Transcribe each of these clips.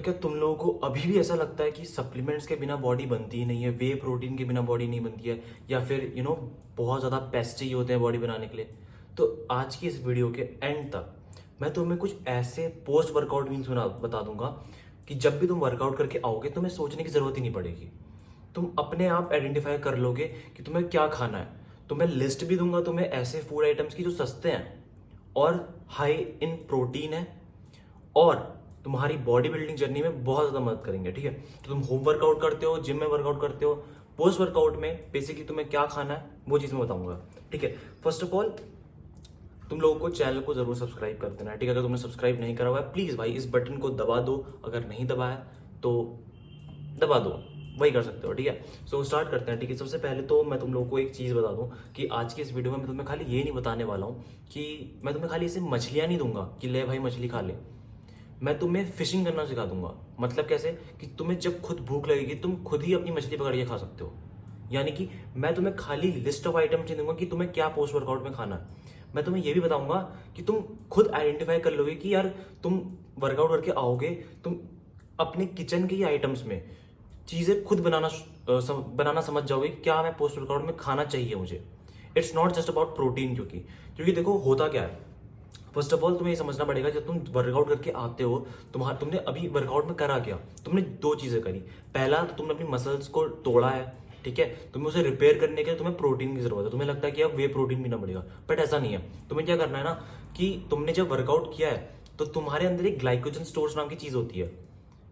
क्या तुम लोगों को अभी भी ऐसा लगता है कि सप्लीमेंट्स के बिना बॉडी बनती ही नहीं है, वे प्रोटीन के बिना बॉडी नहीं बनती है, या फिर बहुत ज़्यादा पेस्ट चाहिए होते हैं बॉडी बनाने के लिए? तो आज की इस वीडियो के एंड तक मैं तुम्हें कुछ ऐसे पोस्ट वर्कआउट मील्स बता दूंगा कि जब भी तुम वर्कआउट करके आओगे तुम्हें सोचने की ज़रूरत ही नहीं पड़ेगी। तुम अपने आप आइडेंटिफाई कर लोगे कि तुम्हें क्या खाना है। तुम्हें लिस्ट भी दूंगा तुम्हें ऐसे फूड आइटम्स की जो सस्ते हैं और हाई इन प्रोटीन है और तुम्हारी बॉडी बिल्डिंग जर्नी में बहुत ज़्यादा मदद करेंगे। ठीक है, तो तुम होम वर्कआउट करते हो, जिम में वर्कआउट करते हो, पोस्ट वर्कआउट में बेसिकली तुम्हें क्या खाना है वो चीज़ मैं बताऊंगा। ठीक है, फर्स्ट ऑफ ऑल तुम लोगों को चैनल को जरूर सब्सक्राइब कर देना है। ठीक है, अगर तुमने सब्सक्राइब नहीं करा हुआ है प्लीज़ भाई इस बटन को दबा दो, अगर नहीं दबाया तो दबा दो, वही कर सकते हो। ठीक है, सो स्टार्ट करते हैं। ठीक है, सबसे पहले तो मैं तुम लोगों को एक चीज़ बता दूं कि आज की इस वीडियो में मैं तुम्हें खाली ये नहीं बताने वाला हूँ कि मैं तुम्हें खाली ऐसे मछलियाँ नहीं दूंगा कि ले भाई मछली खा ले। मैं तुम्हें फिशिंग करना सिखा दूंगा। मतलब कैसे कि तुम्हें जब खुद भूख लगेगी तुम खुद ही अपनी मछली पकड़ के खा सकते हो। यानी कि मैं तुम्हें खाली लिस्ट ऑफ आइटम नहीं दूंगा कि तुम्हें क्या पोस्ट वर्कआउट में खाना है, मैं तुम्हें यह भी बताऊंगा कि तुम खुद आइडेंटिफाई कर लोगे कि यार तुम वर्कआउट करके आओगे, तुम अपने किचन के ही आइटम्स में चीज़ें खुद बनाना समझ जाओगे कि क्या मैं पोस्ट वर्कआउट में खाना चाहिए मुझे। It's not just about protein, क्योंकि देखो होता क्या है, फर्स्ट ऑफ ऑल तुम्हें ये समझना पड़ेगा जब तुम वर्कआउट करके आते हो तुमने अभी वर्कआउट में करा क्या। तुमने दो चीज़ें करी। पहला तो तुमने अपनी मसल्स को तोड़ा है। ठीक है, तुम्हें उसे रिपेयर करने के लिए तुम्हें प्रोटीन की जरूरत है। तुम्हें लगता है कि अब वे प्रोटीन पीना पड़ेगा, बट ऐसा नहीं है। तुम्हें क्या करना है ना कि तुमने जब वर्कआउट किया है तो तुम्हारे अंदर एक ग्लाइकोजन स्टोर्स नाम की चीज़ होती है।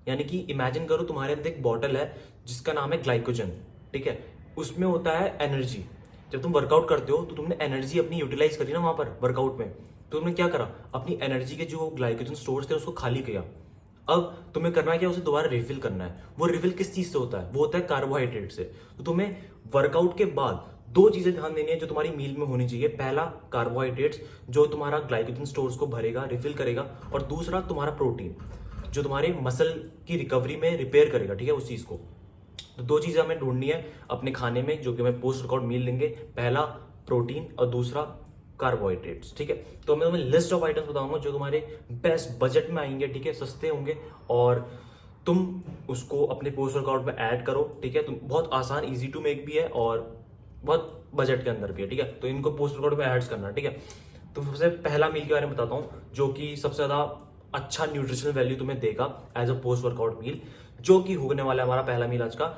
यानी कि इमेजिन करो तुम्हारे अंदर एक बॉटल है जिसका नाम है ग्लाइकोजन। ठीक है, उसमें होता है एनर्जी। जब तुम वर्कआउट करते हो तो तुमने एनर्जी अपनी यूटिलाइज करी ना वहां पर वर्कआउट में, तो तुमने क्या करा, अपनी एनर्जी के जो ग्लाइकोजन स्टोर्स थे उसको खाली किया। अब तुम्हें करना है क्या, उसे दोबारा रिफिल करना है। वो रिफिल किस चीज से होता है, वो होता है कार्बोहाइड्रेट से। तो तुम्हें वर्कआउट के बाद दो चीजें ध्यान देनी है जो तुम्हारी मील में होनी चाहिए। पहला कार्बोहाइड्रेट्स जो तुम्हारा ग्लाइकोजन स्टोर्स को भरेगा, रिफिल करेगा, और दूसरा तुम्हारा प्रोटीन जो तुम्हारे मसल की रिकवरी में रिपेयर करेगा। ठीक है, उस चीज को। तो दो चीजें हमें ढूंढनी है अपने खाने में जो कि हमें पोस्ट वर्कआउट मील लेंगे। पहला प्रोटीन और दूसरा कार्बोहाइड्रेट्स। ठीक है, तो मैं तुम्हें लिस्ट ऑफ आइटम्स बताऊंगा जो तुम्हारे बेस्ट बजट में आएंगे। ठीक है, सस्ते होंगे और तुम उसको अपने पोस्ट वर्कआउट में ऐड करो। ठीक है, तुम बहुत आसान, इजी टू मेक भी है और बहुत बजट के अंदर भी है। ठीक है, तो इनको पोस्ट वर्कआउट में ऐड करना। ठीक है, तो सबसे पहला मील के बारे में बताता हूँ जो कि सबसे ज्यादा अच्छा न्यूट्रिशनल वैल्यू तुम्हें देगा as a post workout meal, जो कि होने वाला है हमारा पहला मील आज का,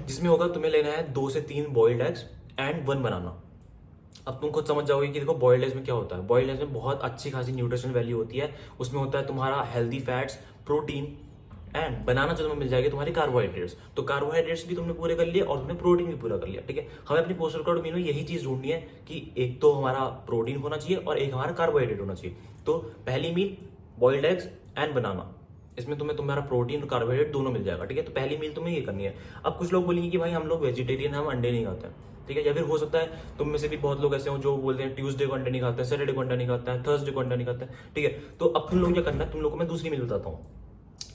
जिसमें होगा तुम्हें लेना है 2 से 3 बॉइल्ड एग्स एंड 1 बनाना। अब तुम खुद समझ जाओगे कि देखो बॉइल्ड एग्स में क्या होता है। बॉइल्ड एग्स में बहुत अच्छी खासी न्यूट्रिशनल वैल्यू होती है। उसमें होता है तुम्हारा हेल्दी फैट्स, प्रोटीन, एंड बनाना जो तुम्हें मिल जाएगी तुम्हारी कार्बोहाइड्रेट्स। तो कार्बोहाइड्रेट्स भी तुमने पूरे कर लिए और तुमने प्रोटीन भी पूरा कर लिया। ठीक है, हमें अपनी पोस्ट वर्कआउट मील में यही चीज ढूंढनी है कि एक तो हमारा प्रोटीन होना चाहिए और एक हमारा कार्बोहाइड्रेट होना चाहिए। तो पहली मील बॉइल्ड एग्स एंड बनाना, इसमें तुम्हारा प्रोटीन और कार्बोहाइड्रेट दोनों मिल जाएगा। ठीक है, तो पहली मील तुम्हें ये करनी है। अब कुछ लोग बोलेंगे कि भाई हम लोग वेजिटेरियन, हम अंडे नहीं खाते हैं। ठीक है, या फिर हो सकता है तुम में से भी बहुत लोग ऐसे हो जो बोलते हैं ट्यूसडे को अंडे नहीं खाते हैं, सैटरडे को अंडा नहीं खाते हैं, थर्सडे को अंडा नहीं खाते हैं। ठीक है, तो अब तुम लोग क्या करना है, तुम लोग को मैं दूसरी मील बताता हूँ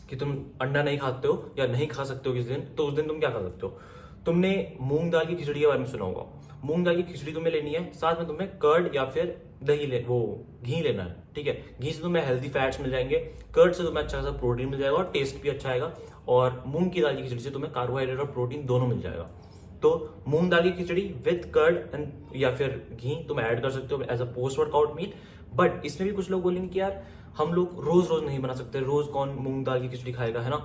कि तुम अंडा नहीं खाते हो या नहीं खा सकते हो किसी दिन, तो उस दिन तुम क्या खा सकते हो। तुमने मूंग दाल की खिचड़ी के बारे में सुना होगा। मूंग दाल की खिचड़ी तुम्हें लेनी है, साथ में तुम्हें कर्ड या फिर घी लेना है। ठीक है, घी से तुम्हें हेल्दी फैट्स मिल जाएंगे, कर्ड से तुम्हें अच्छा सा प्रोटीन मिल जाएगा और टेस्ट भी अच्छा आएगा, और मूंग की दाल की खिचड़ी से तुम्हें कार्बोहाइड्रेट और प्रोटीन दोनों मिल जाएगा। तो मूंग दाल की खिचड़ी विद कर्ड एंड या फिर घी तुम ऐड कर सकते हो as a post workout meal. But इसमें भी कुछ लोग बोलेंगे कि यार हम लोग रोज रोज नहीं बना सकते, रोज कौन मूंग दाल की खिचड़ी खाएगा, है ना,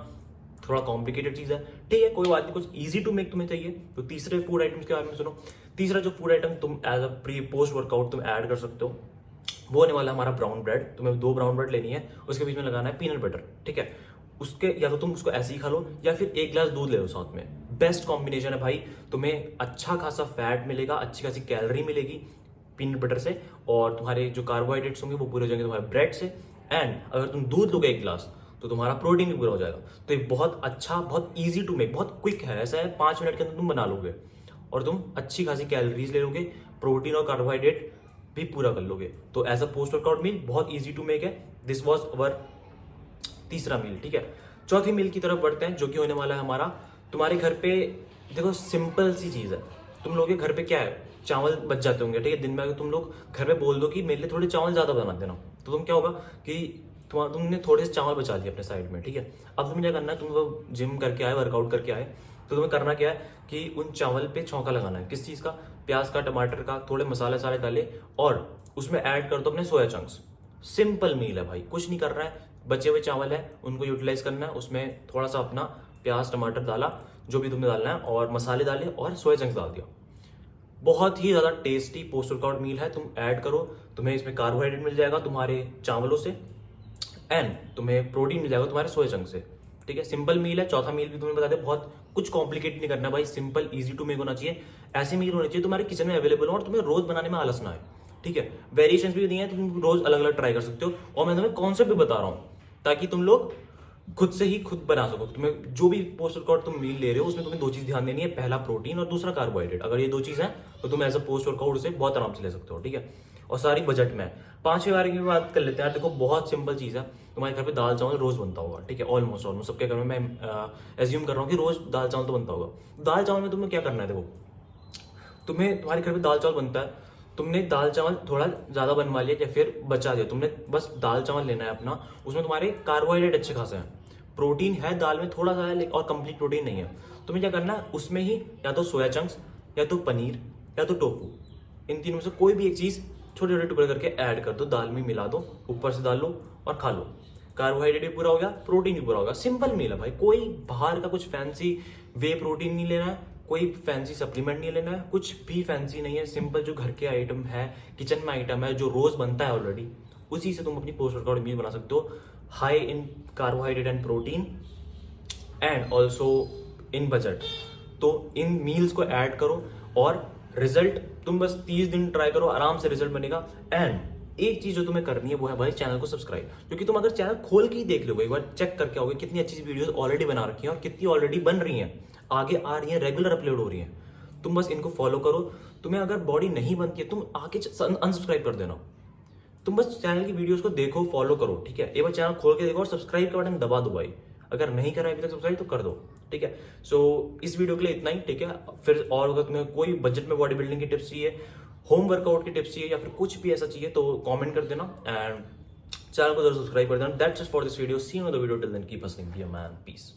थोड़ा कॉम्प्लिकेटेड चीज है। ठीक है, कोई बात नहीं, कुछ इजी टू मेक तुम्हें चाहिए तो तीसरे फूड आइटम्स के बारे में सुनो। तीसरा जो फूड आइटम तुम as a pre post workout तुम ऐड कर सकते हो वो होने वाला है हमारा ब्राउन ब्रेड। तुम्हें 2 ब्राउन ब्रेड लेनी है, उसके बीच में लगाना है पीनट बटर। ठीक है, उसके या तो तुम उसको ऐसे ही खा लो या फिर 1 गिलास दूध ले लो साथ में। बेस्ट कॉम्बिनेशन है भाई, तुम्हें अच्छा खासा फैट मिलेगा, अच्छी खासी कैलोरी मिलेगी पीनट बटर से, और तुम्हारे जो कार्बोहाइड्रेट्स होंगे वो पूरे हो जाएंगे तुम्हारे ब्रेड से। एंड अगर तुम दूध लोगे 1 गिलास तो तुम्हारा प्रोटीन भी पूरा हो जाएगा। तो ये बहुत अच्छा, बहुत इजी टू मेक, बहुत क्विक है। ऐसा है 5 मिनट के अंदर तुम बना लोगे और तुम अच्छी खासी कैलोरीज ले लोगे, प्रोटीन और कार्बोहाइड्रेट भी पूरा कर लोगे। तो as a post workout meal बहुत इजी टू मेक है। दिस वॉज अवर तीसरा मील। ठीक है, चौथी मील की तरफ बढ़ते हैं जो कि होने वाला है हमारा तुम्हारे घर पे। देखो सिंपल सी चीज है, तुम लोग के घर पे क्या है, चावल बच जाते होंगे। ठीक है, दिन में अगर तुम लोग घर पे बोल दो कि मेरे लिए थोड़े चावल ज्यादा बना देना, तो तुम क्या होगा कि तुमने थोड़े से चावल बचा लिए अपने साइड में, ठीक है। अब तुम्हें क्या करना है, तुम वो जिम करके आए, वर्कआउट करके आए, तो तुम्हें करना क्या है कि उन चावल पे छौंका लगाना है। किस चीज़ का? प्याज का, टमाटर का, थोड़े मसाले सारे डाले और उसमें ऐड कर दो अपने सोया चंक्स। सिंपल मील है भाई, कुछ नहीं कर रहा है, बचे हुए चावल है उनको यूटिलाइज करना है, उसमें थोड़ा सा अपना प्याज टमाटर डाला, जो भी तुमने डालना है, और मसाले डाले और सोया चंक्स डाल दिया। बहुत ही ज़्यादा टेस्टी पोस्ट वर्कआउट मील है, तुम ऐड करो, तुम्हें इसमें कार्बोहाइड्रेट मिल जाएगा तुम्हारे चावलों से एंड तुम्हें प्रोटीन मिल जाएगा तुम्हारे सोया चंक से, ठीक है। सिंपल मील है। चौथा मील भी तुम्हें बता दे, बहुत कुछ कॉम्प्लिकेट नहीं करना भाई, सिंपल इजी टू मेक होना चाहिए। ऐसे मील होने चाहिए तुम्हारे किचन में अवेलेबल हो और तुम्हें रोज बनाने में आलस ना आए, ठीक है। वेरिएशंस भी नहीं है, तुम रोज अलग अलग ट्राई कर सकते हो, और मैं तुम्हें कॉन्सेप्ट भी बता रहा हूँ ताकि तुम लोग खुद से ही खुद बना सको। तुम्हें जो भी पोस्ट वर्कआउट तुम मील ले रहे हो उसमें तुम्हें दो चीज ध्यान देनी है, पहला प्रोटीन और दूसरा कार्बोहाइड्रेट। अगर ये दो चीज है तो तुम एज अ पोस्ट वर्कआउट से बहुत आराम से ले सकते हो, ठीक है। और सारी बजट में है। 5वें बारे की बात कर लेते हैं यार। देखो बहुत सिंपल चीज है, तुम्हारे घर पे दाल चावल रोज बनता होगा, ठीक है। ऑलमोस्ट सबके घर में मैं एज्यूम कर रहा हूँ कि रोज दाल चावल तो बनता होगा। दाल चावल में तुम्हें क्या करना है, देखो तुम्हें तुम्हारे घर पे दाल चावल बनता है, तुमने दाल चावल थोड़ा ज्यादा बनवा लिया या फिर बचा दिया, तुमने बस दाल चावल लेना है अपना। उसमें तुम्हारे कार्बोहाइड्रेट अच्छे खासे हैं, प्रोटीन है दाल में थोड़ा सा है और कंप्लीट प्रोटीन नहीं है। तुम्हें क्या करना है, उसमें ही या तो सोया चंक्स या तो पनीर या तो टोफू, इन तीनों में से कोई भी एक चीज छोटे छोटे टुकड़े करके ऐड कर दो, दाल में मिला दो, ऊपर से डाल लो और खा लो। कार्बोहाइड्रेट भी पूरा हो गया, प्रोटीन भी पूरा हो गया। सिंपल मील है भाई, कोई बाहर का कुछ फैंसी वे प्रोटीन नहीं लेना है, कोई फैंसी सप्लीमेंट नहीं लेना है, कुछ भी फैंसी नहीं है। सिंपल जो घर के आइटम है, किचन में आइटम है, जो रोज बनता है ऑलरेडी, उसी से तुम अपनी पोस्ट वर्कआउट मील बना सकते हो, high in carbohydrate and protein and also in budget. तो इन मील्स को ऐड करो और रिजल्ट तुम बस 30 दिन ट्राई करो, आराम से रिजल्ट बनेगा। एंड एक चीज जो तुम्हें करनी है वो है भाई चैनल को सब्सक्राइब, क्योंकि तुम अगर चैनल खोल के ही देख लोगे, एक बार चेक करके आओगे कितनी अच्छी वीडियोस ऑलरेडी बना रखी हैं और कितनी ऑलरेडी बन रही हैं, आगे आ रही हैं, रेगुलर अपलोड हो रही हैं। तुम बस इनको फॉलो करो। तुम्हें अगर बॉडी नहीं बनती है तुम आगे अनसब्सक्राइब कर देना, तुम बस चैनल की वीडियोस को देखो, फॉलो करो, ठीक है। एक बार चैनल खोल के देखो और सब्सक्राइब का बटन दबा दो भाई, अगर नहीं करा अभी तक सब्सक्राइब तो कर दो, ठीक है। सो इस वीडियो के लिए इतना ही, ठीक है। फिर और अगर तुम्हें कोई बजट में बॉडी बिल्डिंग की टिप्स चाहिए, होम वर्कआउट की टिप्स चाहिए या फिर कुछ भी ऐसा चाहिए तो कमेंट कर देना एंड चैनल को जरूर सब्सक्राइब कर देना। That's it for this video, see you in the video, till then keep hustling, be a man, piece.